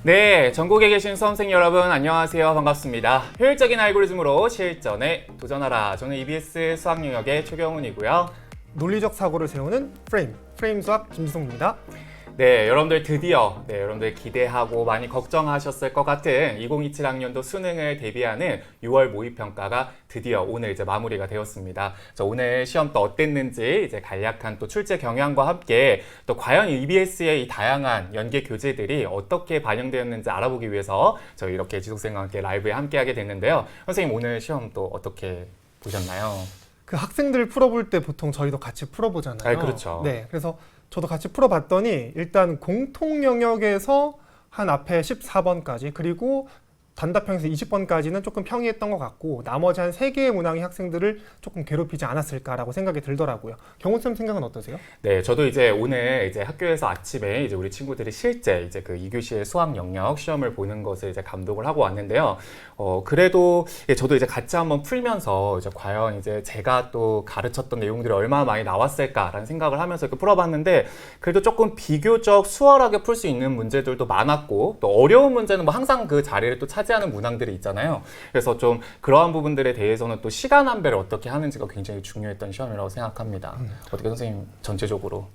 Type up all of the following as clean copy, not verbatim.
네, 전국에 계신 수험생 여러분 안녕하세요. 반갑습니다. 효율적인 알고리즘으로 실전에 도전하라. 저는 EBS 수학 영역의 최경훈이고요. 논리적 사고를 세우는 프레임 수학 김지성입니다. 네, 여러분들 드디어 여러분들 기대하고 많이 걱정하셨을 것 같은 2027학년도 수능을 대비하는 6월 모의평가가 드디어 오늘 이제 마무리가 되었습니다. 오늘 시험 또 어땠는지 이제 간략한 또 출제 경향과 함께 또 과연 EBS의 이 다양한 연계 교재들이 어떻게 반영되었는지 알아보기 위해서 저희 이렇게 지속생과 함께 라이브에 함께하게 됐는데요. 선생님 오늘 시험 또 어떻게 보셨나요? 그 학생들 풀어볼 때 보통 저희도 같이 풀어보잖아요. 그렇죠. 네, 그래서 저도 같이 풀어봤더니 일단 공통 영역에서 한 앞에 14번까지 그리고 단답형에서 20번까지는 조금 평이했던 것 같고 나머지 한 3개의 문항이 학생들을 조금 괴롭히지 않았을까라고 생각이 들더라고요. 경훈 쌤 생각은 어떠세요? 네, 저도 이제 오늘 이제 학교에서 아침에 이제 우리 친구들이 실제 이제 그 2교시의 수학 영역 시험을 보는 것을 이제 감독을 하고 왔는데요. 그래도 저도 이제 같이 한번 풀면서 이제 과연 이제 제가 또 가르쳤던 내용들이 얼마나 많이 나왔을까라는 생각을 하면서 이렇게 풀어봤는데 그래도 조금 비교적 수월하게 풀 수 있는 문제들도 많았고 또 어려운 문제는 뭐 항상 그 자리를 또 차지하는 문항들이 있잖아요. 그래서 좀 그러한 부분들에 대해서는 또 시간 안배를 어떻게 하는지가 굉장히 중요했던 시험이라고 생각합니다. 어떻게 선생님 전체적으로?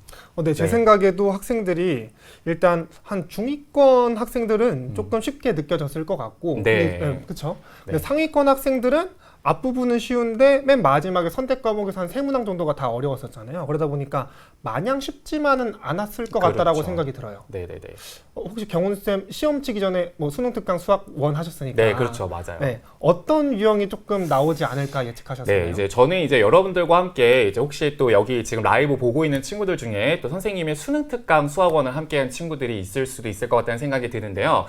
네, 제 생각에도 학생들이 일단 한 중위권 학생들은 조금 쉽게 느껴졌을 것 같고 그렇죠. 근데 상위권 학생들은 앞부분은 쉬운데 맨 마지막에 선택 과목에서 한 3문항 정도가 다 어려웠었잖아요. 그러다 보니까 마냥 쉽지만은 않았을 것 같다라고 생각이 들어요. 네네네. 혹시 경훈쌤 시험 치기 전에 뭐 수능 특강 수학 1 하셨으니까. 네, 그렇죠. 맞아요. 네, 어떤 유형이 조금 나오지 않을까 예측하셨나요? 네, 이제 저는 이제 여러분들과 함께 이제 혹시 또 여기 지금 라이브 보고 있는 친구들 중에 또 선생님의 수능 특강 수학원을 함께한 친구들이 있을 수도 있을 것 같다는 생각이 드는데요.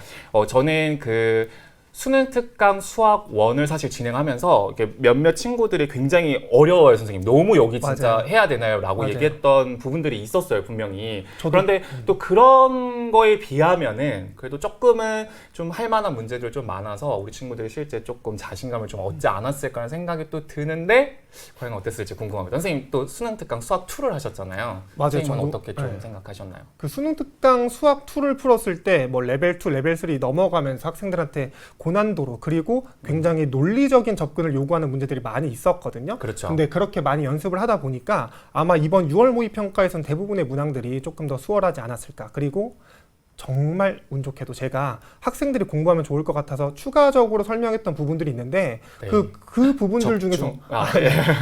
저는 그 수능 특강 수학 1을 사실 진행하면서 이렇게 몇몇 친구들이 굉장히 어려워요, 선생님. 너무 여기 진짜 맞아요. 해야 되나요? 라고 맞아요. 얘기했던 부분들이 있었어요, 분명히. 저도, 그런데 또 그런 거에 비하면은 그래도 조금은 좀 할 만한 문제들 좀 많아서 우리 친구들이 실제 조금 자신감을 좀 얻지 않았을까라는 생각이 또 드는데 과연 어땠을지 궁금합니다. 선생님 또 수능 특강 수학 2를 하셨잖아요. 맞아요. 선생님은 저도, 어떻게 좀 생각하셨나요? 그 수능 특강 수학 2를 풀었을 때 뭐 레벨 2, 레벨 3 넘어가면서 학생들한테 고난도로 그리고 굉장히 논리적인 접근을 요구하는 문제들이 많이 있었거든요. 그렇죠. 근데 그렇게 많이 연습을 하다 보니까 아마 이번 6월 모의 평가에선 대부분의 문항들이 조금 더 수월하지 않았을까. 그리고 정말 운 좋게도 제가 학생들이 공부하면 좋을 것 같아서 추가적으로 설명했던 부분들이 있는데 그 부분들 중에서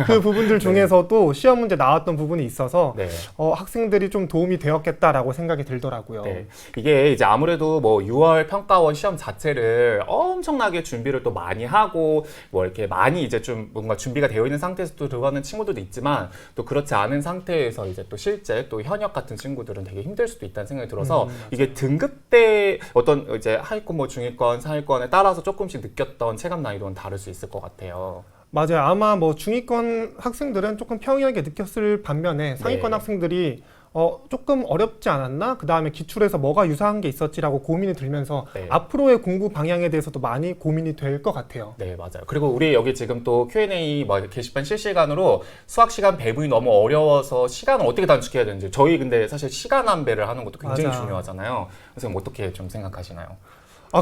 그 부분들 중에서도 시험 문제 나왔던 부분이 있어서 학생들이 좀 도움이 되었겠다라고 생각이 들더라고요. 네. 이게 이제 아무래도 뭐 6월 평가원 시험 자체를 엄청나게 준비를 또 많이 하고 뭐 이렇게 많이 이제 좀 뭔가 준비가 되어 있는 상태에서 또 들어가는 친구들도 있지만 또 그렇지 않은 상태에서 이제 또 실제 또 현역 같은 친구들은 되게 힘들 수도 있다는 생각이 들어서 이게 등급대 어떤 이제 하위권 뭐 중위권 상위권에 따라서 조금씩 느꼈던 체감 난이도는 다를 수 있을 것 같아요. 맞아요. 아마 뭐 중위권 학생들은 조금 평이하게 느꼈을 반면에 상위권 학생들이 조금 어렵지 않았나? 그 다음에 기출에서 뭐가 유사한 게 있었지라고 고민이 들면서 앞으로의 공부 방향에 대해서도 많이 고민이 될 것 같아요. 네, 맞아요. 그리고 우리 여기 지금 또 Q&A 뭐 게시판 실시간으로 수학 시간 배분이 너무 어려워서 시간을 어떻게 단축해야 되는지 저희 근데 사실 시간 안배를 하는 것도 굉장히 중요하잖아요. 선생님 어떻게 좀 생각하시나요?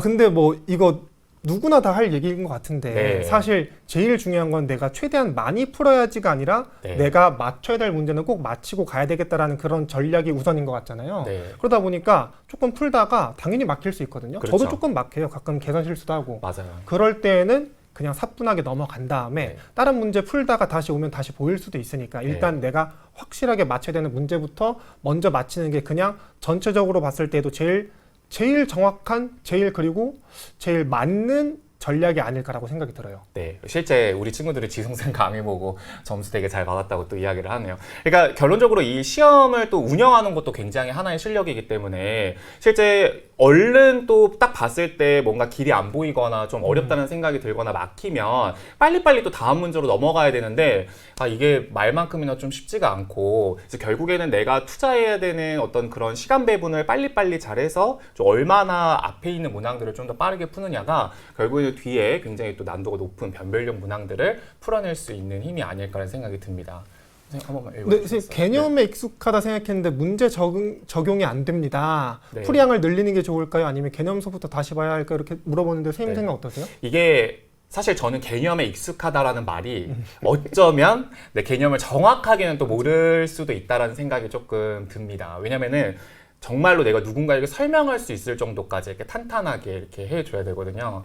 근데 뭐 이거 누구나 다 할 얘기인 것 같은데 사실 제일 중요한 건 내가 최대한 많이 풀어야지가 아니라 내가 맞춰야 될 문제는 꼭 맞히고 가야 되겠다라는 그런 전략이 우선인 것 같잖아요. 그러다 보니까 조금 풀다가 당연히 막힐 수 있거든요. 그렇죠. 저도 조금 막혀요. 가끔 계산 실수도 하고. 맞아요. 그럴 때에는 그냥 사뿐하게 넘어간 다음에 다른 문제 풀다가 다시 오면 다시 보일 수도 있으니까 일단 내가 확실하게 맞춰야 되는 문제부터 먼저 맞히는 게 그냥 전체적으로 봤을 때도 제일 정확한, 그리고 제일 맞는 전략이 아닐까라고 생각이 들어요. 네, 실제 우리 친구들이 지성생 강의 보고 점수 되게 잘 받았다고 또 이야기를 하네요. 그러니까 결론적으로 이 시험을 또 운영하는 것도 굉장히 하나의 실력이기 때문에 실제 얼른 또 딱 봤을 때 뭔가 길이 안 보이거나 좀 어렵다는 생각이 들거나 막히면 빨리빨리 또 다음 문제로 넘어가야 되는데 이게 말만큼이나 좀 쉽지가 않고 이제 결국에는 내가 투자해야 되는 어떤 그런 시간 배분을 빨리빨리 잘해서 좀 얼마나 앞에 있는 문항들을 좀 더 빠르게 푸느냐가 결국에는 뒤에 굉장히 또 난도가 높은 변별력 문항들을 풀어낼 수 있는 힘이 아닐까라는 생각이 듭니다. 선생님 한 번만 네, 읽어주세요. 선생님, 개념에 익숙하다 생각했는데 문제 적용이 안 됩니다. 네. 풀이량을 늘리는 게 좋을까요? 아니면 개념서부터 다시 봐야 할까요? 이렇게 물어보는데 선생님 네. 생각 어떠세요? 이게 사실 저는 개념에 익숙하다라는 말이 어쩌면 내 개념을 정확하게는 또 모를 수도 있다라는 생각이 조금 듭니다. 왜냐면은 정말로 내가 누군가에게 설명할 수 있을 정도까지 이렇게 탄탄하게 이렇게 해줘야 되거든요.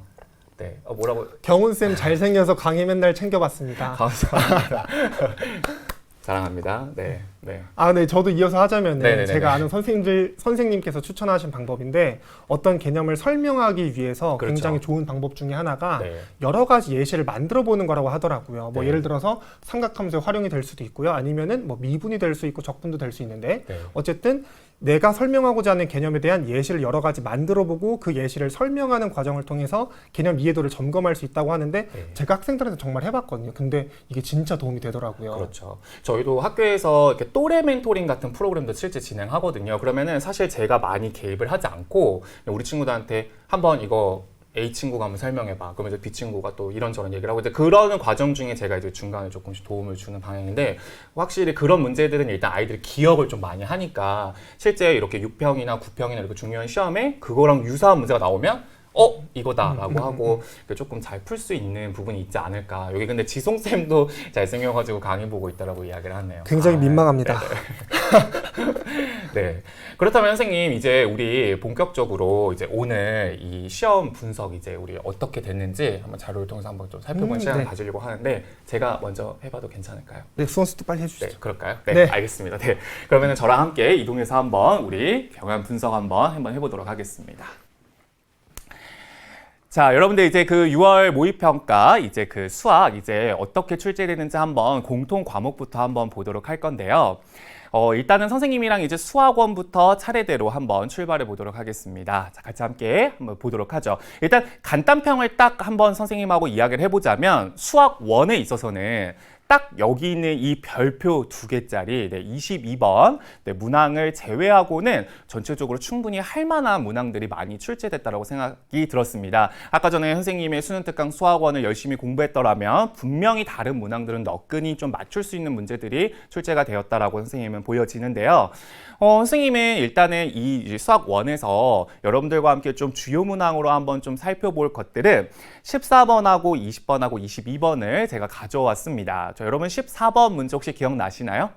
네, 뭐라고? 경훈쌤 잘생겨서 강의 맨날 챙겨봤습니다. 감사합니다. 사랑합니다. 네, 네. 아, 네, 저도 이어서 하자면은 네네네네. 제가 아는 선생님께서 추천하신 방법인데 어떤 개념을 설명하기 위해서 그렇죠. 굉장히 좋은 방법 중에 하나가 네. 여러 가지 예시를 만들어 보는 거라고 하더라고요. 뭐 네. 예를 들어서 삼각함수의 활용이 될 수도 있고요. 아니면은 뭐 미분이 될 수 있고 적분도 될 수 있는데 네. 어쨌든 내가 설명하고자 하는 개념에 대한 예시를 여러 가지 만들어 보고 그 예시를 설명하는 과정을 통해서 개념 이해도를 점검할 수 있다고 하는데 네. 제가 학생들한테 정말 해봤거든요. 근데 이게 진짜 도움이 되더라고요. 그렇죠. 저희도 학교에서 이렇게 또래 멘토링 같은 프로그램도 실제 진행하거든요. 그러면은 사실 제가 많이 개입을 하지 않고 우리 친구들한테 한번 이거 A 친구가 한번 설명해봐. 그러면 이제 B 친구가 또 이런저런 얘기를 하고 이제 그러는 과정 중에 제가 이제 중간에 조금씩 도움을 주는 방향인데 확실히 그런 문제들은 일단 아이들이 기억을 좀 많이 하니까 실제 이렇게 6평이나 9평이나 이렇게 중요한 시험에 그거랑 유사한 문제가 나오면 이거다라고 하고 조금 잘 풀 수 있는 부분이 있지 않을까. 여기 근데 지송쌤도 잘생겨가지고 강의 보고 있다라고 이야기를 하네요. 굉장히 민망합니다. 네. 그렇다면 선생님 이제 우리 본격적으로 이제 오늘 이 시험 분석 이제 우리 어떻게 됐는지 한번 자료를 통해서 한번 좀 살펴보는 시간을 네. 가지려고 하는데 제가 먼저 해봐도 괜찮을까요? 네, 수원수도 빨리 해주시죠. 네, 그럴까요? 네, 네. 알겠습니다. 네. 그러면은 저랑 함께 이동해서 한번 우리 경향 분석 한번 해보도록 하겠습니다. 자, 여러분들 이제 그 6월 모의평가 이제 그 수학 이제 어떻게 출제되는지 한번 공통 과목부터 한번 보도록 할 건데요. 일단은 선생님이랑 이제 수학원부터 차례대로 한번 출발해 보도록 하겠습니다. 자, 같이 함께 한번 보도록 하죠. 일단 간단평을 딱 한번 선생님하고 이야기를 해보자면 수학 1에 있어서는 딱 여기 있는 이 별표 2개짜리 22번 문항을 제외하고는 전체적으로 충분히 할 만한 문항들이 많이 출제됐다고 생각이 들었습니다. 아까 전에 선생님의 수능특강 수학원을 열심히 공부했더라면 분명히 다른 문항들은 너끈히 좀 맞출 수 있는 문제들이 출제가 되었다라고 선생님은 보여지는데요. 선생님은 일단은 이 수학 1에서 여러분들과 함께 좀 주요 문항으로 한번 좀 살펴볼 것들은 14번하고 20번하고 22번을 제가 가져왔습니다. 여러분 14번 문제 혹시 기억나시나요?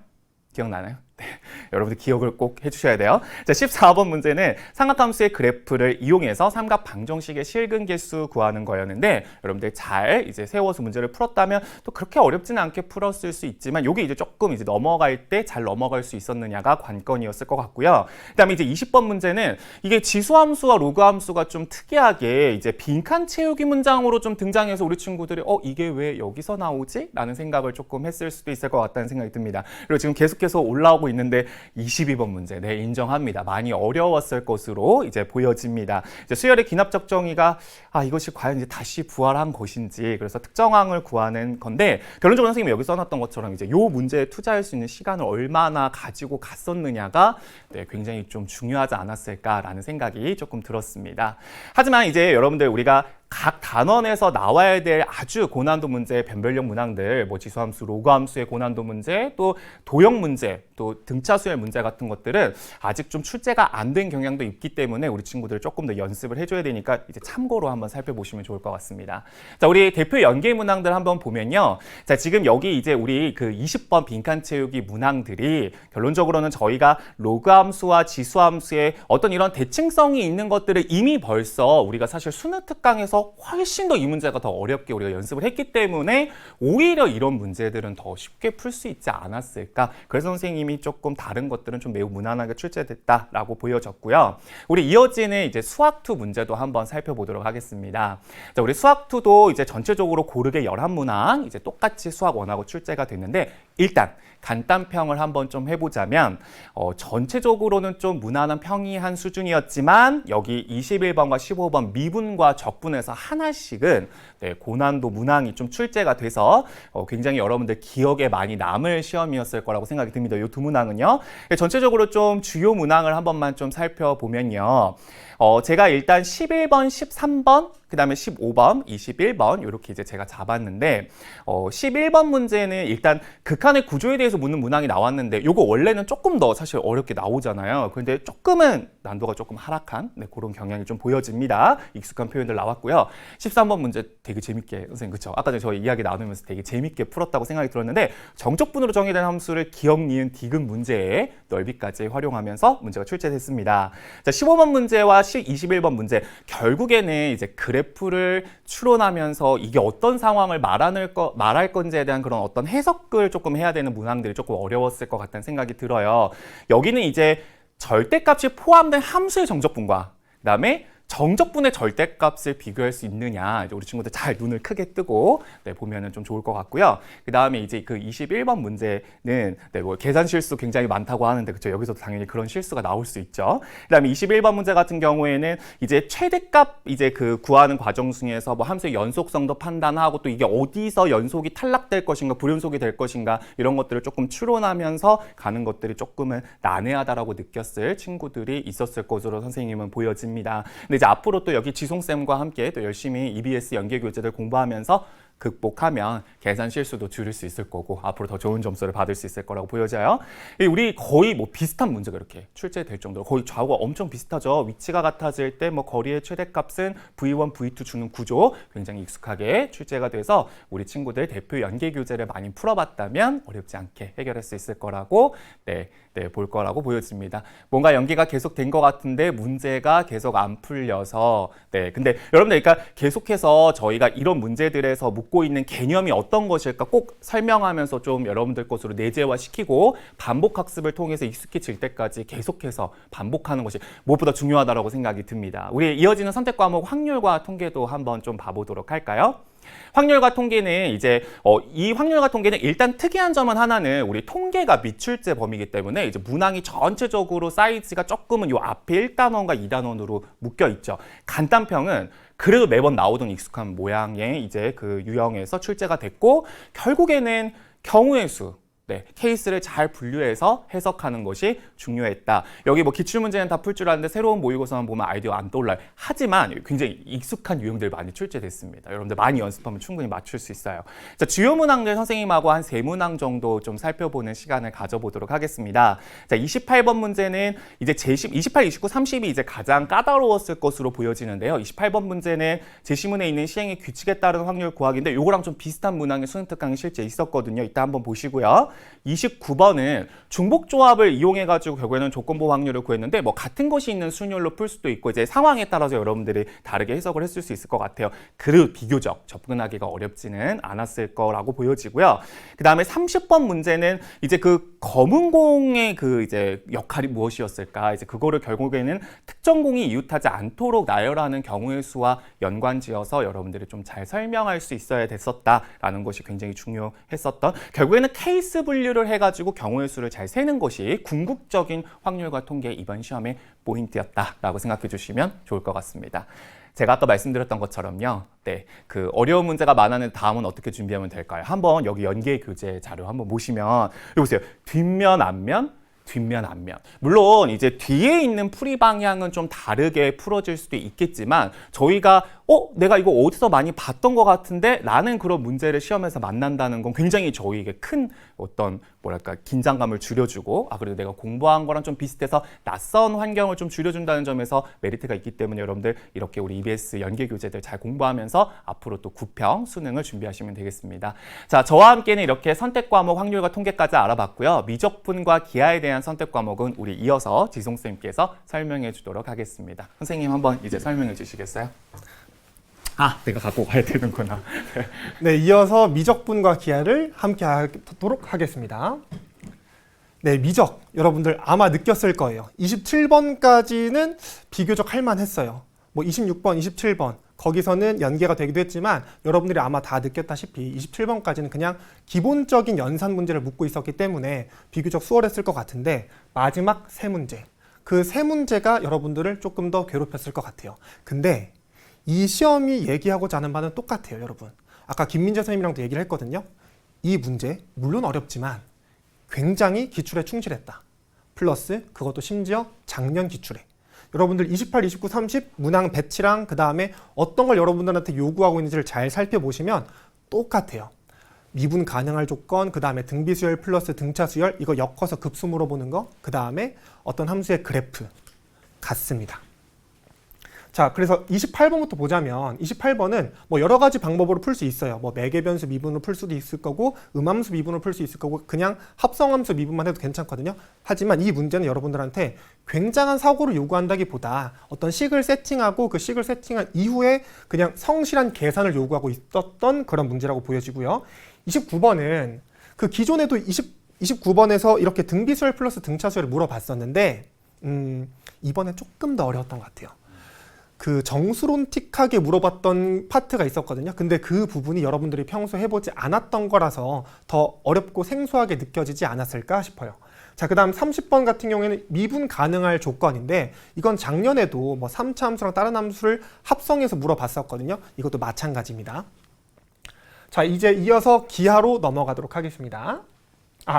기억나나요? 네. 여러분들 기억을 꼭 해주셔야 돼요. 자, 14번 문제는 삼각함수의 그래프를 이용해서 삼각 방정식의 실근 개수 구하는 거였는데 여러분들 잘 이제 세워서 문제를 풀었다면 또 그렇게 어렵지는 않게 풀었을 수 있지만 여기 이제 조금 이제 넘어갈 때 잘 넘어갈 수 있었느냐가 관건이었을 것 같고요. 그다음에 이제 20번 문제는 이게 지수함수와 로그함수가 좀 특이하게 이제 빈칸 채우기 문장으로 좀 등장해서 우리 친구들이 이게 왜 여기서 나오지? 라는 생각을 조금 했을 수도 있을 것 같다는 생각이 듭니다. 그리고 지금 계속해서 올라오고 있는데 22번 문제, 네, 인정합니다. 많이 어려웠을 것으로 이제 보여집니다. 이제 수열의 기납적 정의가 이것이 과연 이제 다시 부활한 것인지 그래서 특정항을 구하는 건데 결론적으로 선생님이 여기 써놨던 것처럼 이제 요 문제에 투자할 수 있는 시간을 얼마나 가지고 갔었느냐가 굉장히 좀 중요하지 않았을까라는 생각이 조금 들었습니다. 하지만 이제 여러분들 우리가 각 단원에서 나와야 될 아주 고난도 문제, 변별력 문항들, 뭐 지수함수, 로그함수의 고난도 문제, 또 도형 문제, 또 등차수열 문제 같은 것들은 아직 좀 출제가 안 된 경향도 있기 때문에 우리 친구들 조금 더 연습을 해줘야 되니까 이제 참고로 한번 살펴보시면 좋을 것 같습니다. 자, 우리 대표 연계 문항들 한번 보면요. 자, 지금 여기 이제 우리 그 20번 빈칸 채우기 문항들이 결론적으로는 저희가 로그함수와 지수함수의 어떤 이런 대칭성이 있는 것들을 이미 벌써 우리가 사실 수능특강에서 훨씬 더 이 문제가 더 어렵게 우리가 연습을 했기 때문에 오히려 이런 문제들은 더 쉽게 풀 수 있지 않았을까. 그래서 선생님이 조금 다른 것들은 좀 매우 무난하게 출제됐다라고 보여졌고요. 우리 이어지는 이제 수학2 문제도 한번 살펴보도록 하겠습니다. 자, 우리 수학2도 이제 전체적으로 고르게 11문항 이제 똑같이 수학1하고 출제가 됐는데 일단 간단평을 한번 좀 해보자면 전체적으로는 좀 무난한 평이한 수준이었지만 여기 21번과 15번 미분과 적분에서 하나씩은 고난도 문항이 좀 출제가 돼서 굉장히 여러분들 기억에 많이 남을 시험이었을 거라고 생각이 듭니다. 이 두 문항은요. 전체적으로 좀 주요 문항을 한 번만 좀 살펴보면요. 제가 일단 11번, 13번 그 다음에 15번, 21번 이렇게 이제 제가 잡았는데 11번 문제는 일단 극한의 구조에 대해서 묻는 문항이 나왔는데 요거 원래는 조금 더 사실 어렵게 나오잖아요. 그런데 조금은 난도가 조금 하락한 그런 경향이 좀 보여집니다. 익숙한 표현들 나왔고요. 13번 문제 되게 재밌게 선생님 그쵸? 아까 전에 저희 이야기 나누면서 되게 재밌게 풀었다고 생각이 들었는데 정적분으로 정의된 함수를 기억, 니은, 디귿 문제의 넓이까지 활용하면서 문제가 출제됐습니다. 자, 15번 문제와 21번 문제 결국에는 이제 그래프를 추론하면서 이게 어떤 상황을 말할 건지에 대한 그런 어떤 해석을 조금 해야 되는 문항들이 조금 어려웠을 것 같다는 생각이 들어요. 여기는 이제 절대값이 포함된 함수의 정적분과 그다음에 정적분의 절대값을 비교할 수 있느냐 이제 우리 친구들 잘 눈을 크게 뜨고 보면은 좀 좋을 것 같고요. 그 다음에 이제 그 21번 문제는 뭐 계산 실수 굉장히 많다고 하는데 그쵸 여기서도 당연히 그런 실수가 나올 수 있죠. 그 다음에 21번 문제 같은 경우에는 이제 최대값 이제 그 구하는 과정 중에서 뭐 함수의 연속성도 판단하고 또 이게 어디서 연속이 탈락될 것인가 불연속이 될 것인가 이런 것들을 조금 추론하면서 가는 것들이 조금은 난해하다라고 느꼈을 친구들이 있었을 것으로 선생님은 보여집니다. 근데 이제 앞으로 또 여기 지송쌤과 함께 또 열심히 EBS 연계 교재들 공부하면서 극복하면 계산 실수도 줄일 수 있을 거고 앞으로 더 좋은 점수를 받을 수 있을 거라고 보여져요. 우리 거의 뭐 비슷한 문제가 이렇게 출제될 정도로 거의 좌우가 엄청 비슷하죠. 위치가 같아질 때 뭐 거리의 최대값은 V1, V2 주는 구조 굉장히 익숙하게 출제가 돼서 우리 친구들 대표 연계 교재를 많이 풀어봤다면 어렵지 않게 해결할 수 있을 거라고 볼 거라고 보여집니다. 뭔가 연계가 계속 된 것 같은데 문제가 계속 안 풀려서 근데 여러분들 그러니까 계속해서 저희가 이런 문제들에서 묻고 있는 개념이 어떤 것일까 꼭 설명하면서 좀 여러분들 것으로 내재화시키고 반복 학습을 통해서 익숙해질 때까지 계속해서 반복하는 것이 무엇보다 중요하다고 생각이 듭니다. 우리 이어지는 선택 과목 확률과 통계도 한번 좀 봐보도록 할까요? 확률과 통계는 이제 이 확률과 통계는 일단 특이한 점은 하나는 우리 통계가 미출제 범위이기 때문에 이제 문항이 전체적으로 사이즈가 조금은 요 앞에 1단원과 2단원으로 묶여 있죠. 간단평은 그래도 매번 나오던 익숙한 모양의 이제 그 유형에서 출제가 됐고 결국에는 경우의 수 케이스를 잘 분류해서 해석하는 것이 중요했다. 여기 뭐 기출문제는 다 풀 줄 아는데 새로운 모의고사만 보면 아이디어가 안 떠올라요. 하지만 굉장히 익숙한 유형들 많이 출제됐습니다. 여러분들 많이 연습하면 충분히 맞출 수 있어요. 자, 주요 문항들 선생님하고 한 3문항 정도 좀 살펴보는 시간을 가져보도록 하겠습니다. 자, 28번 문제는 이제 28, 29, 30이 이제 가장 까다로웠을 것으로 보여지는데요. 28번 문제는 제시문에 있는 시행의 규칙에 따른 확률 구하기인데 요거랑 좀 비슷한 문항의 수능 특강이 실제 있었거든요. 이따 한번 보시고요. 29번은 중복조합을 이용해가지고 결국에는 조건부 확률을 구했는데 뭐 같은 것이 있는 순열로 풀 수도 있고 이제 상황에 따라서 여러분들이 다르게 해석을 했을 수 있을 것 같아요. 그리고 비교적 접근하기가 어렵지는 않았을 거라고 보여지고요. 그 다음에 30번 문제는 이제 그 검은 공의 그 이제 역할이 무엇이었을까? 이제 그거를 결국에는 특정 공이 이웃하지 않도록 나열하는 경우의 수와 연관지어서 여러분들이 좀 잘 설명할 수 있어야 됐었다라는 것이 굉장히 중요했었던 결국에는 케이스 분류를 해가지고 경우의 수를 잘 세는 것이 궁극적인 확률과 통계 이번 시험의 포인트였다라고 생각해 주시면 좋을 것 같습니다. 제가 아까 말씀드렸던 것처럼요. 그 어려운 문제가 많았는데 다음은 어떻게 준비하면 될까요? 한번 여기 연계 교재 자료 한번 보시면 여기 보세요. 뒷면, 앞면, 뒷면, 앞면. 물론 이제 뒤에 있는 풀이 방향은 좀 다르게 풀어질 수도 있겠지만 저희가 내가 이거 어디서 많이 봤던 것 같은데 라는 그런 문제를 시험에서 만난다는 건 굉장히 저희에게 큰 어떤 뭐랄까 긴장감을 줄여주고 그래도 내가 공부한 거랑 좀 비슷해서 낯선 환경을 좀 줄여준다는 점에서 메리트가 있기 때문에 여러분들 이렇게 우리 EBS 연계 교재들 잘 공부하면서 앞으로 또 구평 수능을 준비하시면 되겠습니다. 자, 저와 함께는 이렇게 선택 과목 확률과 통계까지 알아봤고요. 미적분과 기하에 대한 선택 과목은 우리 이어서 지송쌤께서 설명해 주도록 하겠습니다. 선생님 한번 이제 설명해 주시겠어요? 내가 갖고 가야 되는구나. 네, 이어서 미적분과 기하를 함께 하도록 하겠습니다. 네, 미적 여러분들 아마 느꼈을 거예요. 27번까지는 비교적 할만했어요. 뭐 26번, 27번 거기서는 연계가 되기도 했지만 여러분들이 아마 다 느꼈다시피 27번까지는 그냥 기본적인 연산 문제를 묻고 있었기 때문에 비교적 수월했을 것 같은데 마지막 세 문제, 그 세 문제가 여러분들을 조금 더 괴롭혔을 것 같아요. 근데 이 시험이 얘기하고자 하는 바는 똑같아요, 여러분. 아까 김민재 선생님이랑도 얘기를 했거든요. 이 문제 물론 어렵지만 굉장히 기출에 충실했다. 플러스 그것도 심지어 작년 기출에. 여러분들 28, 29, 30 문항 배치랑 그 다음에 어떤 걸 여러분들한테 요구하고 있는지를 잘 살펴보시면 똑같아요. 미분 가능할 조건, 그 다음에 등비 수열 플러스 등차 수열, 이거 엮어서 급수 물어보는 거, 그 다음에 어떤 함수의 그래프 같습니다. 자, 그래서 28번부터 보자면 28번은 뭐 여러 가지 방법으로 풀 수 있어요. 뭐 매개변수 미분으로 풀 수도 있을 거고 음함수 미분으로 풀 수 있을 거고 그냥 합성함수 미분만 해도 괜찮거든요. 하지만 이 문제는 여러분들한테 굉장한 사고를 요구한다기보다 어떤 식을 세팅하고 그 식을 세팅한 이후에 그냥 성실한 계산을 요구하고 있었던 그런 문제라고 보여지고요. 29번은 그 기존에도 29번에서 이렇게 등비수열 플러스 등차수열을 물어봤었는데 이번엔 조금 더 어려웠던 것 같아요. 그 정수론틱하게 물어봤던 파트가 있었거든요. 근데 그 부분이 여러분들이 평소 해보지 않았던 거라서 더 어렵고 생소하게 느껴지지 않았을까 싶어요. 자, 그 다음 30번 같은 경우에는 미분 가능할 조건인데 이건 작년에도 뭐 3차 함수랑 다른 함수를 합성해서 물어봤었거든요. 이것도 마찬가지입니다. 자, 이제 이어서 기하로 넘어가도록 하겠습니다.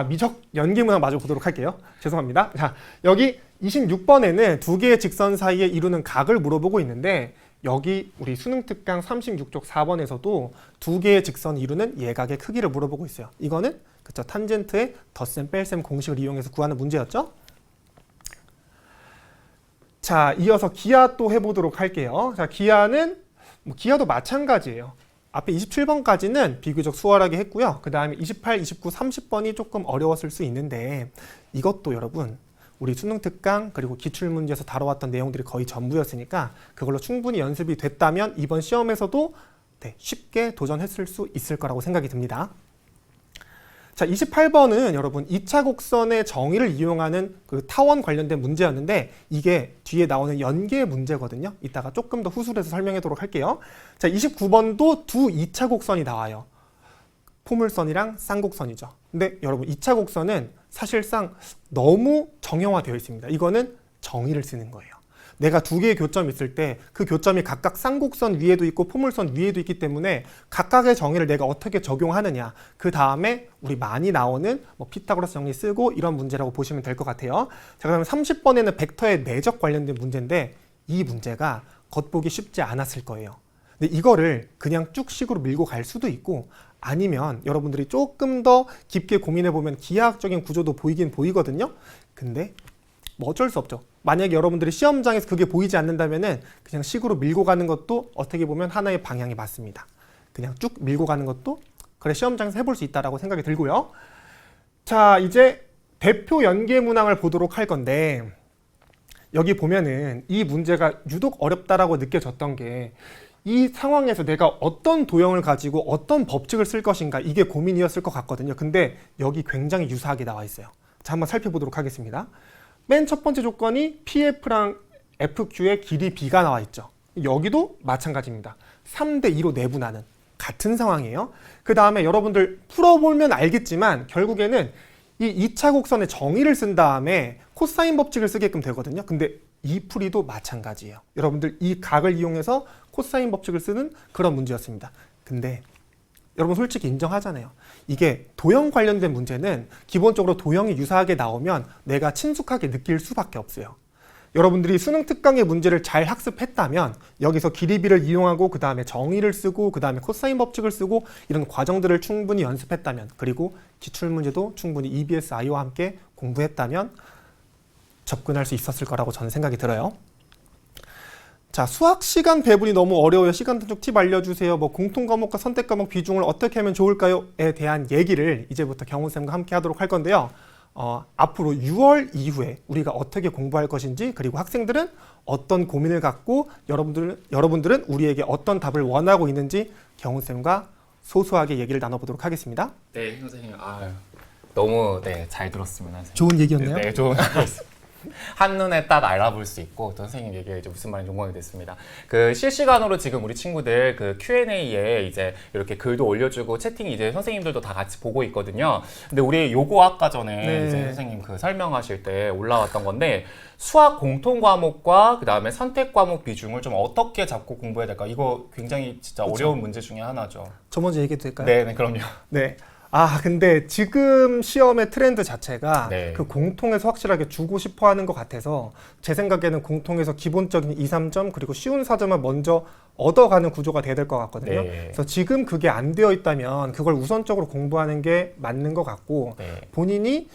미적 연계문항 마저 보도록 할게요. 죄송합니다. 자, 여기 26번에는 두 개의 직선 사이에 이루는 각을 물어보고 있는데 여기 우리 수능 특강 36쪽 4번에서도 두 개의 직선이 이루는 예각의 크기를 물어보고 있어요. 이거는 그쵸, 탄젠트의 덧셈 뺄셈 공식을 이용해서 구하는 문제였죠. 자, 이어서 기하 또 해보도록 할게요. 자, 기하는 기하도 마찬가지예요. 앞에 27번까지는 비교적 수월하게 했고요. 그 다음에 28, 29, 30번이 조금 어려웠을 수 있는데 이것도 여러분 우리 수능 특강 그리고 기출문제에서 다뤄왔던 내용들이 거의 전부였으니까 그걸로 충분히 연습이 됐다면 이번 시험에서도 쉽게 도전했을 수 있을 거라고 생각이 듭니다. 자, 28번은 여러분 2차 곡선의 정의를 이용하는 그 타원 관련된 문제였는데 이게 뒤에 나오는 연계 문제거든요. 이따가 조금 더 후술해서 설명하도록 할게요. 자, 29번도 두 2차 곡선이 나와요. 포물선이랑 쌍곡선이죠. 근데 여러분 2차 곡선은 사실상 너무 정형화되어 있습니다. 이거는 정의를 쓰는 거예요. 내가 두 개의 교점이 있을 때 그 교점이 각각 쌍곡선 위에도 있고 포물선 위에도 있기 때문에 각각의 정의를 내가 어떻게 적용하느냐, 그 다음에 우리 많이 나오는 뭐 피타고라스 정리 쓰고 이런 문제라고 보시면 될 것 같아요. 자, 그러면 30번에는 벡터의 내적 관련된 문제인데 이 문제가 겉보기 쉽지 않았을 거예요. 근데 이거를 그냥 쭉 식으로 밀고 갈 수도 있고 아니면 여러분들이 조금 더 깊게 고민해보면 기하학적인 구조도 보이긴 보이거든요. 근데 뭐 어쩔 수 없죠. 만약에 여러분들이 시험장에서 그게 보이지 않는다면은 그냥 식으로 밀고 가는 것도 어떻게 보면 하나의 방향이 맞습니다. 그냥 쭉 밀고 가는 것도 그래 시험장에서 해볼 수 있다라고 생각이 들고요. 자, 이제 대표 연계 문항을 보도록 할 건데 여기 보면은 이 문제가 유독 어렵다라고 느껴졌던 게 이 상황에서 내가 어떤 도형을 가지고 어떤 법칙을 쓸 것인가 이게 고민이었을 것 같거든요. 근데 여기 굉장히 유사하게 나와 있어요. 자, 한번 살펴보도록 하겠습니다. 맨 첫 번째 조건이 PF랑 FQ의 길이 B가 나와 있죠. 여기도 마찬가지입니다. 3대2로 내분하는 같은 상황이에요. 그 다음에 여러분들 풀어보면 알겠지만 결국에는 이 2차 곡선의 정의를 쓴 다음에 코사인 법칙을 쓰게끔 되거든요. 근데 이 풀이도 마찬가지예요. 여러분들 이 각을 이용해서 코사인 법칙을 쓰는 그런 문제였습니다. 근데 여러분 솔직히 인정하잖아요. 이게 도형 관련된 문제는 기본적으로 도형이 유사하게 나오면 내가 친숙하게 느낄 수밖에 없어요. 여러분들이 수능 특강의 문제를 잘 학습했다면 여기서 길이비를 이용하고 그 다음에 정의를 쓰고 그 다음에 코사인 법칙을 쓰고 이런 과정들을 충분히 연습했다면 그리고 기출문제도 충분히 EBS-I와 함께 공부했다면 접근할 수 있었을 거라고 저는 생각이 들어요. 자, 수학 시간 배분이 너무 어려워요. 시간 단축 팁 알려주세요. 뭐 공통 과목과 선택 과목 비중을 어떻게 하면 좋을까요?에 대한 얘기를 이제부터 경훈쌤과 함께 하도록 할 건데요. 앞으로 6월 이후에 우리가 어떻게 공부할 것인지 그리고 학생들은 어떤 고민을 갖고 여러분들은 우리에게 어떤 답을 원하고 있는지 경훈쌤과 소소하게 얘기를 나눠보도록 하겠습니다. 네, 선생님. 너무 잘 들었습니다. 선생님. 좋은 얘기였나요? 네, 좋은 얘기였습니다. 한눈에 딱 알아볼 수 있고 또 선생님 얘기가 이제 무슨 말인지 공감이 됐습니다. 그 실시간으로 지금 우리 친구들 그 Q&A에 이제 이렇게 글도 올려주고 채팅 이제 선생님들도 다 같이 보고 있거든요. 근데 우리 요거 아까 전에 이제 선생님 그 설명하실 때 올라왔던 건데 수학 공통 과목과 그 다음에 선택 과목 비중을 좀 어떻게 잡고 공부해야 될까? 이거 굉장히 진짜 어려운 문제 중에 하나죠. 저 먼저 얘기해도 될까요? 네, 그럼요. 네. 근데 지금 시험의 트렌드 자체가 네. 그 공통에서 확실하게 주고 싶어 하는 것 같아서 제 생각에는 공통에서 기본적인 2, 3점 그리고 쉬운 4점을 먼저 얻어가는 구조가 돼야 될 것 같거든요. 네. 그래서 지금 그게 안 되어 있다면 그걸 우선적으로 공부하는 게 맞는 것 같고 네. 본인이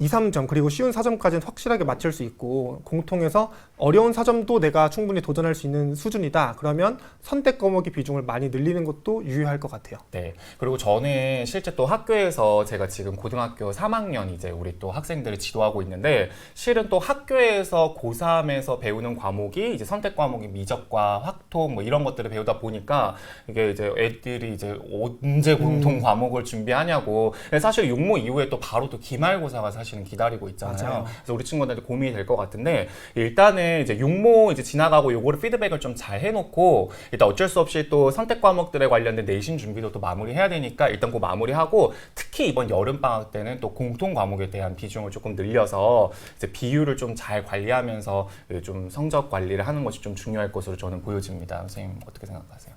2, 3점 그리고 쉬운 4점까지는 확실하게 맞출 수 있고 공통에서 어려운 4점도 내가 충분히 도전할 수 있는 수준이다. 그러면 선택 과목의 비중을 많이 늘리는 것도 유효할 것 같아요. 네. 그리고 저는 실제 또 학교에서 제가 지금 고등학교 3학년 이제 우리 또 학생들을 지도하고 있는데 실은 또 학교에서 고3에서 배우는 과목이 이제 선택 과목이 미적과 확통 뭐 이런 것들을 배우다 보니까 이게 이제 애들이 이제 언제 공통 과목을 준비하냐고. 근데 사실 육모 이후에 또 바로 또 기말고사가 사실은 기다리고 있잖아요. 맞아요. 그래서 우리 친구들한테 고민이 될 것 같은데 일단은 이제 육모 이제 지나가고 요거를 피드백을 좀 잘 해놓고 일단 어쩔 수 없이 또 선택 과목들에 관련된 내신 준비도 또 마무리해야 되니까 일단 그 마무리하고 특히 이번 여름 방학 때는 또 공통 과목에 대한 비중을 조금 늘려서 이제 비율을 좀 잘 관리하면서 좀 성적 관리를 하는 것이 좀 중요할 것으로 저는 보여집니다. 선생님 어떻게 생각하세요?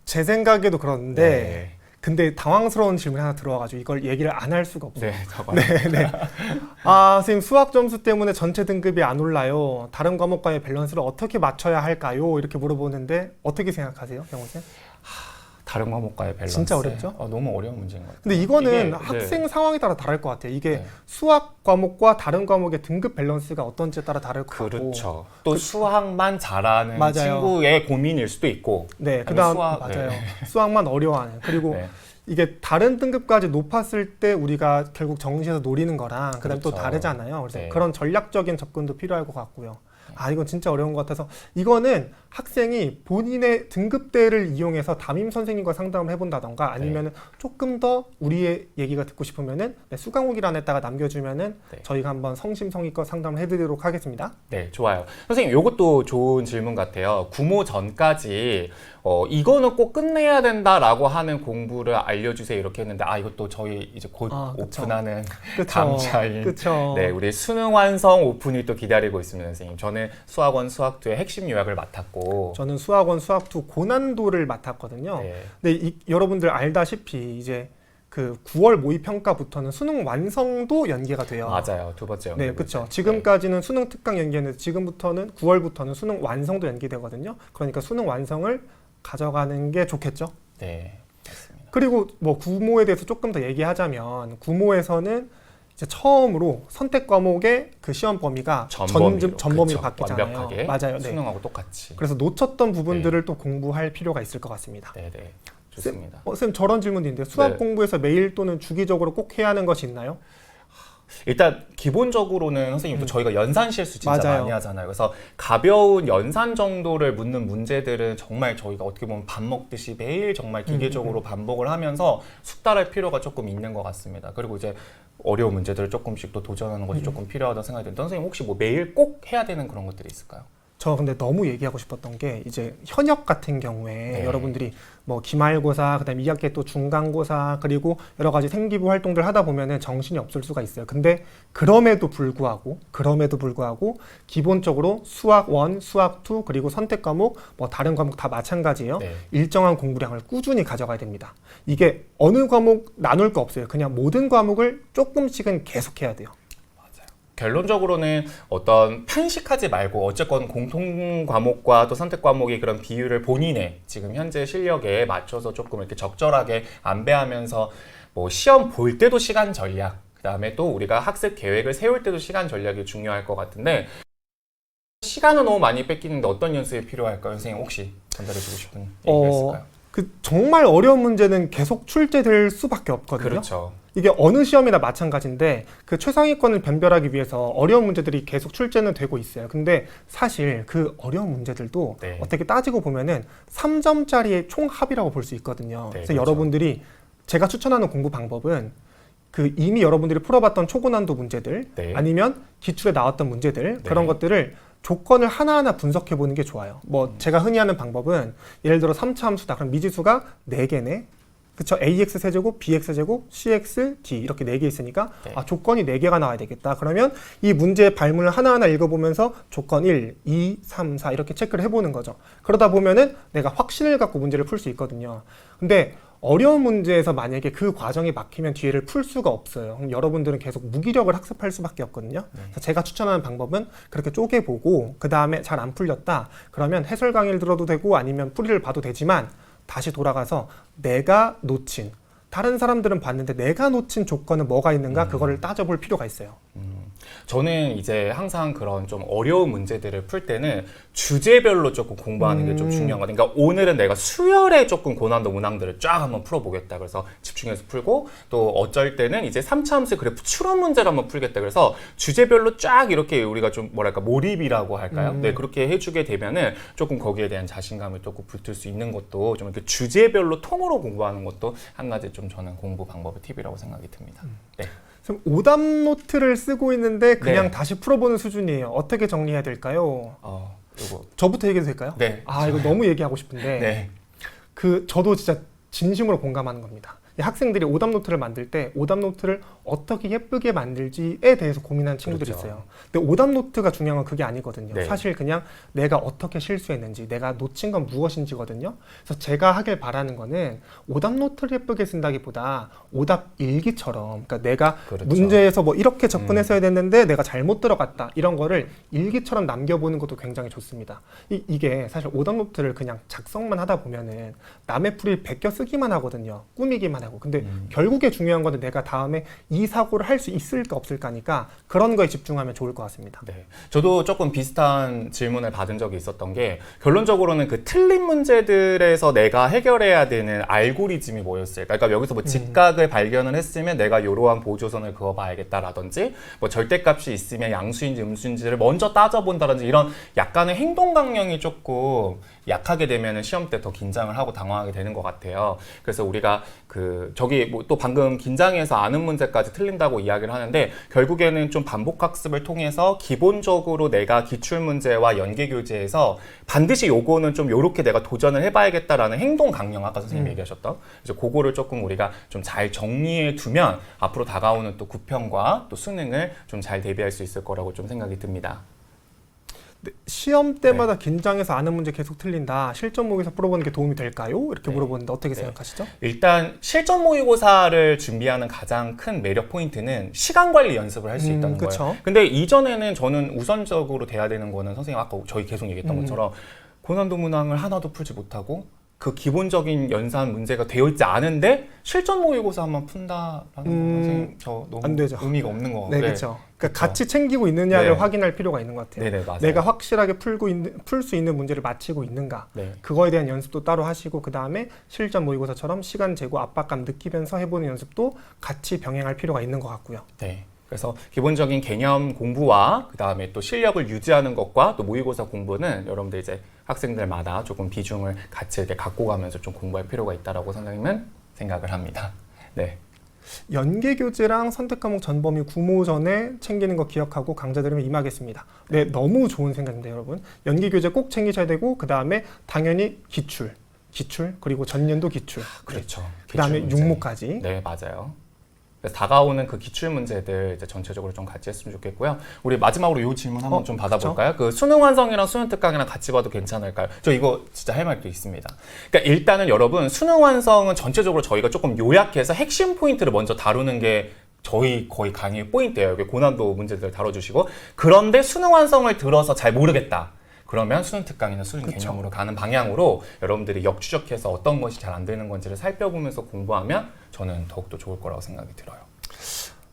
제 생각에도 그런데 네. 근데 당황스러운 질문이 하나 들어와가지고 이걸 얘기를 안 할 수가 없어요. 네, 저거요. 네. 선생님 수학 점수 때문에 전체 등급이 안 올라요. 다른 과목과의 밸런스를 어떻게 맞춰야 할까요? 이렇게 물어보는데 어떻게 생각하세요, 경호쌤? 다른 과목과의 밸런스. 진짜 어렵죠? 너무 어려운 문제인 것 같아요. 근데 이거는 이게, 학생 네. 상황에 따라 다를 것 같아요. 이게 네. 수학 과목과 다른 과목의 등급 밸런스가 어떤지에 따라 다를 것 같고. 그렇죠. 또 수학만 잘하는 맞아요. 친구의 고민일 수도 있고. 네, 아니면 그다음 수학, 맞아요. 네. 수학만 어려워하는. 그리고 네. 이게 다른 등급까지 높았을 때 우리가 결국 정시에서 노리는 거랑 그다음 또 그렇죠. 다르잖아요. 그래서 네. 그런 전략적인 접근도 필요할 것 같고요. 이건 진짜 어려운 것 같아서 이거는 학생이 본인의 등급대를 이용해서 담임 선생님과 상담을 해본다던가 아니면은 조금 더 우리의 얘기가 듣고 싶으면은 수강호기란에다가 남겨주면은 네. 저희가 한번 성심성의껏 상담을 해드리도록 하겠습니다. 네, 좋아요. 선생님, 이것도 좋은 질문 같아요. 구모 전까지 이거는 꼭 끝내야 된다라고 하는 공부를 알려주세요 이렇게 했는데 이것도 저희 이제 곧 그쵸. 오픈하는 그쵸. 감차인 그쵸. 네, 우리 수능 완성 오픈이 또 기다리고 있습니다, 선생님. 저는 수학원 수학2의 핵심 요약을 맡았고 저는 수학원 수학2 고난도를 맡았거든요. 네. 근데 여러분들 알다시피 이제 그 9월 모의평가부터는 수능 완성도 연계가 돼요. 맞아요. 두 번째 연계. 네, 그렇죠. 지금까지는 수능 특강 연계했는데 지금부터는 9월부터는 수능 완성도 연계되거든요. 그러니까 수능 완성을 가져가는 게 좋겠죠. 네, 맞습니다. 그리고 뭐 구모에 대해서 조금 더 얘기하자면 구모에서는 이제 처음으로 선택 과목의 그 시험 범위가 전범위로 그쵸, 바뀌잖아요. 완벽하게 맞아요. 네. 수능하고 똑같이. 그래서 놓쳤던 부분들을 또 공부할 필요가 있을 것 같습니다. 네, 네. 좋습니다. 쌤 저런 질문도 있는데 수학 네. 공부에서 매일 또는 주기적으로 꼭 해야 하는 것이 있나요? 일단 기본적으로는 선생님도 저희가 연산 실수 진짜 맞아요. 많이 하잖아요. 그래서 가벼운 연산 정도를 묻는 문제들은 정말 저희가 어떻게 보면 밥 먹듯이 매일 정말 기계적으로 반복을 하면서 숙달할 필요가 조금 있는 것 같습니다. 그리고 이제 어려운 문제들을 조금씩 또 도전하는 것이 조금 필요하다고 생각이 드는데 선생님 혹시 뭐 매일 꼭 해야 되는 그런 것들이 있을까요? 저 근데 너무 얘기하고 싶었던 게 이제 현역 같은 경우에 네. 여러분들이 뭐 기말고사, 그다음에 2학기 또 중간고사 그리고 여러 가지 생기부 활동들 하다 보면은 정신이 없을 수가 있어요. 근데 그럼에도 불구하고 기본적으로 수학 1, 수학 2 그리고 선택 과목 뭐 다른 과목 다 마찬가지예요. 네. 일정한 공부량을 꾸준히 가져가야 됩니다. 이게 어느 과목 나눌 거 없어요. 그냥 모든 과목을 조금씩은 계속해야 돼요. 결론적으로는 어떤 편식하지 말고 어쨌건 공통 과목과 또 선택 과목의 그런 비율을 본인의 지금 현재 실력에 맞춰서 조금 이렇게 적절하게 안배하면서 뭐 시험 볼 때도 시간 전략, 그다음에 또 우리가 학습 계획을 세울 때도 시간 전략이 중요할 것 같은데 시간은 너무 많이 뺏기는데 어떤 연습이 필요할까요? 선생님 혹시 전달해주고 싶은 얘기가 있을까요? 그 정말 어려운 문제는 계속 출제될 수밖에 없거든요. 그렇죠. 이게 어느 시험이나 마찬가지인데 그 최상위권을 변별하기 위해서 어려운 문제들이 계속 출제는 되고 있어요. 근데 사실 그 어려운 문제들도 네. 어떻게 따지고 보면은 3점짜리의 총합이라고 볼 수 있거든요. 네, 그래서 그렇죠. 여러분들이 제가 추천하는 공부 방법은 그 이미 여러분들이 풀어봤던 초고난도 문제들 네. 아니면 기출에 나왔던 문제들 네. 그런 것들을 조건을 하나하나 분석해 보는 게 좋아요. 뭐 제가 흔히 하는 방법은 예를 들어 3차 함수다. 그럼 미지수가 4개네. 그쵸? ax 세제곱, bx 제곱, cx, d 이렇게 4개 있으니까 네. 조건이 4개가 나와야 되겠다. 그러면 이 문제의 발문을 하나하나 읽어보면서 조건 1, 2, 3, 4 이렇게 체크를 해보는 거죠. 그러다 보면은 내가 확신을 갖고 문제를 풀 수 있거든요. 근데 어려운 문제에서 만약에 그 과정이 막히면 뒤에를 풀 수가 없어요. 그럼 여러분들은 계속 무기력을 학습할 수밖에 없거든요. 그래서 제가 추천하는 방법은 그렇게 쪼개보고 그 다음에 잘 안 풀렸다. 그러면 해설 강의를 들어도 되고 아니면 풀이를 봐도 되지만 다시 돌아가서 내가 놓친 다른 사람들은 봤는데 내가 놓친 조건은 뭐가 있는가 그거를 따져볼 필요가 있어요. 저는 이제 항상 그런 좀 어려운 문제들을 풀 때는 주제별로 조금 공부하는 게 좀 중요한 것 같아요. 그러니까 오늘은 내가 수열의 조금 고난도 문항들을 쫙 한번 풀어보겠다. 그래서 집중해서 풀고 또 어쩔 때는 이제 3차 함수 그래프 추론 문제를 한번 풀겠다. 그래서 주제별로 쫙 이렇게 우리가 좀 뭐랄까 몰입이라고 할까요? 네, 그렇게 해주게 되면은 조금 거기에 대한 자신감이 조금 붙을 수 있는 것도 좀 이렇게 주제별로 통으로 공부하는 것도 한 가지 좀 저는 공부 방법의 팁이라고 생각이 듭니다. 네. 지금 오답 노트를 쓰고 있는데 그냥 네. 다시 풀어보는 수준이에요. 어떻게 정리해야 될까요? 이거 저부터 얘기해도 될까요? 네. 이거 너무 얘기하고 싶은데 네. 저도 진짜 진심으로 공감하는 겁니다. 이 학생들이 오답 노트를 만들 때 오답 노트를 어떻게 예쁘게 만들지에 대해서 고민하는 친구들이 그렇죠. 있어요. 근데 오답 노트가 중요한 건 그게 아니거든요. 네. 사실 그냥 내가 어떻게 실수했는지, 내가 놓친 건 무엇인지거든요. 그래서 제가 하길 바라는 거는 오답 노트를 예쁘게 쓴다기보다 오답 일기처럼, 그러니까 내가 그렇죠. 문제에서 뭐 이렇게 접근했어야 됐는데 내가 잘못 들어갔다 이런 거를 일기처럼 남겨보는 것도 굉장히 좋습니다. 이게 사실 오답 노트를 그냥 작성만 하다 보면은 남의 풀이를 베껴 쓰기만 하거든요. 꾸미기만 하고. 근데 결국에 중요한 거는 내가 다음에 이 사고를 할 수 있을까 없을까니까 그런 거에 집중하면 좋을 것 같습니다. 네. 저도 조금 비슷한 질문을 받은 적이 있었던 게 결론적으로는 그 틀린 문제들에서 내가 해결해야 되는 알고리즘이 뭐였을까? 그러니까 여기서 뭐 직각을 발견을 했으면 내가 이러한 보조선을 그어봐야겠다라든지 뭐 절대값이 있으면 양수인지 음수인지를 먼저 따져본다든지 이런 약간의 행동 강령이 조금 약하게 되면 시험 때 더 긴장을 하고 당황하게 되는 것 같아요. 그래서 우리가 저기 뭐 또 방금 긴장해서 아는 문제까지 틀린다고 이야기를 하는데 결국에는 좀 반복 학습을 통해서 기본적으로 내가 기출 문제와 연계 교재에서 반드시 요거는 좀 요렇게 내가 도전을 해봐야겠다라는 행동 강령 아까 선생님이 얘기하셨던 이제 그거를 조금 우리가 좀 잘 정리해 두면 앞으로 다가오는 또 구평과 또 수능을 좀 잘 대비할 수 있을 거라고 좀 생각이 듭니다. 시험 때마다 긴장해서 아는 문제 계속 틀린다. 실전 모의고사 풀어보는 게 도움이 될까요? 이렇게 물어보는데 어떻게 생각하시죠? 일단 실전 모의고사를 준비하는 가장 큰 매력 포인트는 시간 관리 연습을 할 수 있다는 그쵸. 거예요. 근데 이전에는 저는 우선적으로 돼야 되는 거는 선생님 아까 저희 계속 얘기했던 것처럼 고난도 문항을 하나도 풀지 못하고 그 기본적인 연산 문제가 되어 있지 않은데 실전 모의고사만 푼다라는 건 선생님 저 너무 안 되죠. 의미가 없는 거 네, 같아요. 그렇죠. 그러니까 같이 챙기고 있느냐를 네. 확인할 필요가 있는 것 같아요. 네네, 맞아요. 내가 확실하게 풀 수 있는 문제를 맞히고 있는가. 네. 그거에 대한 연습도 따로 하시고 그 다음에 실전 모의고사처럼 시간 재고 압박감 느끼면서 해보는 연습도 같이 병행할 필요가 있는 것 같고요. 네. 그래서 기본적인 개념 공부와 그 다음에 또 실력을 유지하는 것과 또 모의고사 공부는 여러분들 이제 학생들마다 조금 비중을 같이 이렇게 갖고 가면서 좀 공부할 필요가 있다라고 선생님은 생각을 합니다. 네. 연계 교재랑 선택 과목 전범위 구모전에 챙기는 거 기억하고 강좌 들으면 임하겠습니다. 네, 너무 좋은 생각인데 여러분. 연계 교재 꼭 챙기셔야 되고 그 다음에 당연히 기출 그리고 전년도 기출. 그렇죠. 그 다음에 기출 문제. 육모까지. 네, 맞아요. 그래서 다가오는 그 기출 문제들 이제 전체적으로 좀 같이 했으면 좋겠고요. 우리 마지막으로 이 질문 한번 좀 받아볼까요? 그 수능 완성이랑 수능 특강이랑 같이 봐도 괜찮을까요? 저 이거 진짜 할 말도 있습니다. 그러니까 일단은 여러분 수능 완성은 전체적으로 저희가 조금 요약해서 핵심 포인트를 먼저 다루는 게 저희 거의 강의의 포인트예요. 여기 고난도 문제들 다뤄주시고 그런데 수능 완성을 들어서 잘 모르겠다. 그러면 수능 특강이나 수능 그쵸. 개념으로 가는 방향으로 여러분들이 역추적해서 어떤 것이 잘 안 되는 건지를 살펴보면서 공부하면 저는 더욱더 좋을 거라고 생각이 들어요.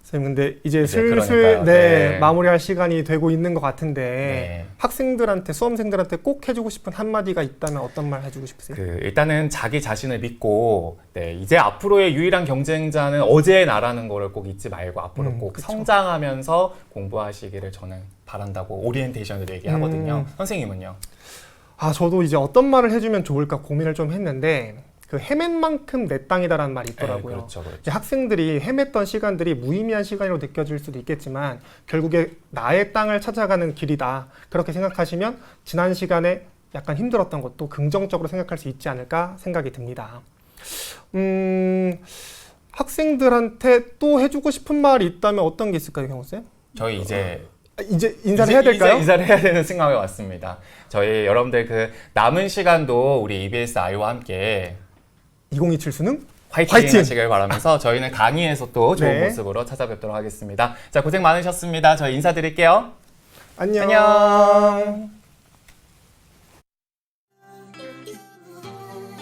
선생님 근데 이제 그러니까요. 슬슬 네. 마무리할 시간이 되고 있는 것 같은데 네. 학생들한테 수험생들한테 꼭 해주고 싶은 한마디가 있다면 어떤 말 해주고 싶으세요? 일단은 자기 자신을 믿고 이제 앞으로의 유일한 경쟁자는 어제의 나라는 거를 꼭 잊지 말고 앞으로 꼭 그쵸. 성장하면서 공부하시기를 저는 바란다고 오리엔테이션을 얘기하거든요. 선생님은요? 저도 이제 어떤 말을 해주면 좋을까 고민을 좀 했는데 그 헤맨 만큼 내 땅이다라는 말이 있더라고요. 네, 그렇죠. 이제 학생들이 헤맸던 시간들이 무의미한 시간으로 느껴질 수도 있겠지만 결국에 나의 땅을 찾아가는 길이다. 그렇게 생각하시면 지난 시간에 약간 힘들었던 것도 긍정적으로 생각할 수 있지 않을까 생각이 듭니다. 학생들한테 또 해주고 싶은 말이 있다면 어떤 게 있을까요, 경호쌤? 저희 이제 인사를 해야 될까요? 인사를 해야 되는 생각이 왔습니다. 저희 여러분들 그 남은 시간도 우리 EBS 아이와 함께 2027 수능 화이팅, 화이팅! 하시길 바라면서 저희는 강의에서 또 좋은 네. 모습으로 찾아뵙도록 하겠습니다. 자, 고생 많으셨습니다. 저희 인사드릴게요. 안녕. 안녕.